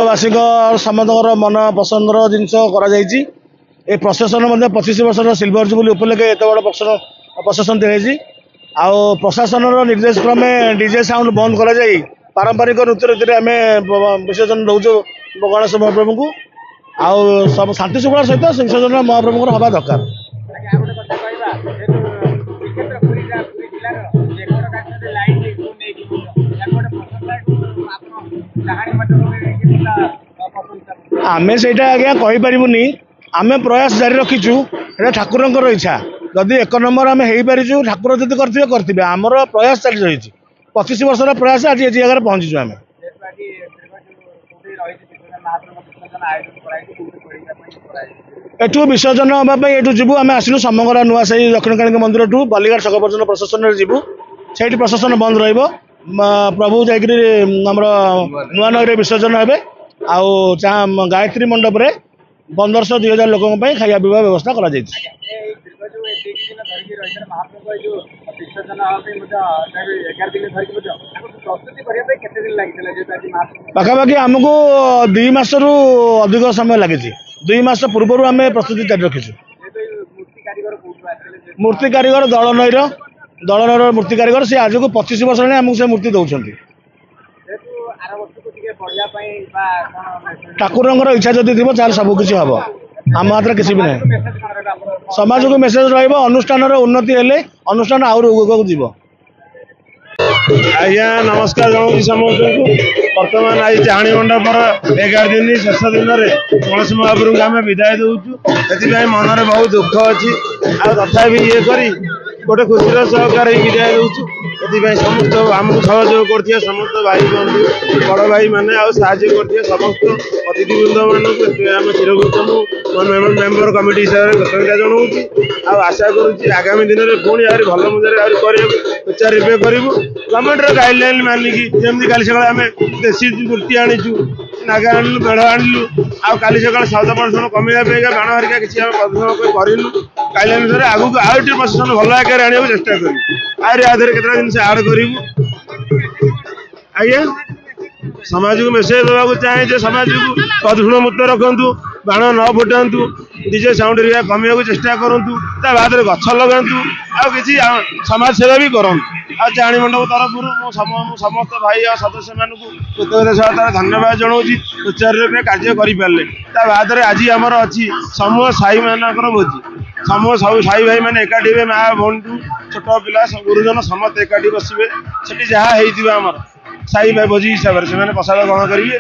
मंडलवासी समस्त मन पसंदर जिनस प्रशासन 25 वर्ष सिल्वर जुबली उपलक्षे एत बड़ प्रशासन दिखाई आउ प्रशासन निर्देश क्रमे डीजे साउंड बंद कर पारंपरिक नृत्य रीति आम विसर्जन दौचु गणेश महाप्रभु को आउ सब शांति शुक्ला सहित विसर्जन महाप्रभु हवा दरकार। आम से आज्ञा कहीपरूनी आम प्रयास जारी रखीचु ठाकुर इच्छा जदि 1 नंबर आम हो पारिचु ठाकुर जब करते आमर प्रयास चली रही 25 वर्ष प्रयास आज ये जगह पहुंचीचु आम एठू विसर्जन हाँपाई एठू जीवु आम आसलु समग्र नुआ साही दक्षिण काली मंदिर ठू बालीघाट छक पर्यटन प्रशासन जीवु से प्रशासन बंद प्रभु जामर नुआ नई विसर्जन हे आउ गायत्री मंडप रे 1500 2000 लोक खाया पीवा व्यवस्था करा पाखापाखि आमको 2 मास रु अधिक समय लगी 2 मास पूर्व आम प्रस्तुति जारी रखीचु। मूर्ति कारीगर दल नईर मूर्ति कारीगर सी आज को 25 वर्ष आमको से मूर्ति दौरान ठाकुर इच्छा जदि थी सबकि हम आम हाथ किसी भी ना समाज को मेसेज अनुष्ठान उन्नति हेले अनुष्ठान आगक जीव। आज्ञा नमस्कार जनाऊँ समस्त को बर्तमान आज चाणी मंडपर 11 दिन शेष दिन में गणेश महाप्रभु को आम विदाय दूचु से मन में बहुत दुख अच्छी तथा ये करी गोटे खुशी सहकार विदाय दूचु से समस्त आमको सहयोग कर समस्त भाई बंधु बड़ भाई मैंने कर समस्त अतिथिवृंद मानक चिरकृतम मेम्बर कमिटी हिसाब से कृतज्ञता जनाऊँ आशा करुँच आगामी दिन में पुणी आहरी भल मुझे प्रचार रिव्यू करूँ गवर्नमेंट गाइडलाइन मानिकी जमी काली सका आम देशी मूर्ति आनीचु नागा आणलु मेढ़ आणलु आली सका शब्द प्रदूषण कमेवाई बाण हरिका किसी प्रदूषण करूँ गाइडलाइन अनुसार आगू आउ प्रशासन भल आकार आने चेष्टा करूँ आहरी आधार केतटा जिन आड करूँ। आज्ञा समाज को मेसेज देवाक चाहे समाज को प्रदूषण मुक्त रखु बाण न फुटातु डीजे साउंड कमेवा चेष्टा करूँ बाद गछ लगातु आछि समाज सेवा भी करूँ चाणी मंडप तरफ समस्त भाई और सदस्य मानक कृतज्ञता सहित धन्यवाद जनाऊँ सुचारू रूप कार्य करें बाद आज आमर अच्छी समूह साई मानक भोजी समूह सब साई भाई मैंने एकाठी हे माँ भौणी छोट पिला गुरुजन समस्त एकाठी बसवे से जहाँ होमर साई भाई भोजी हिसाब से प्रसाद ग्रहण करेंगे।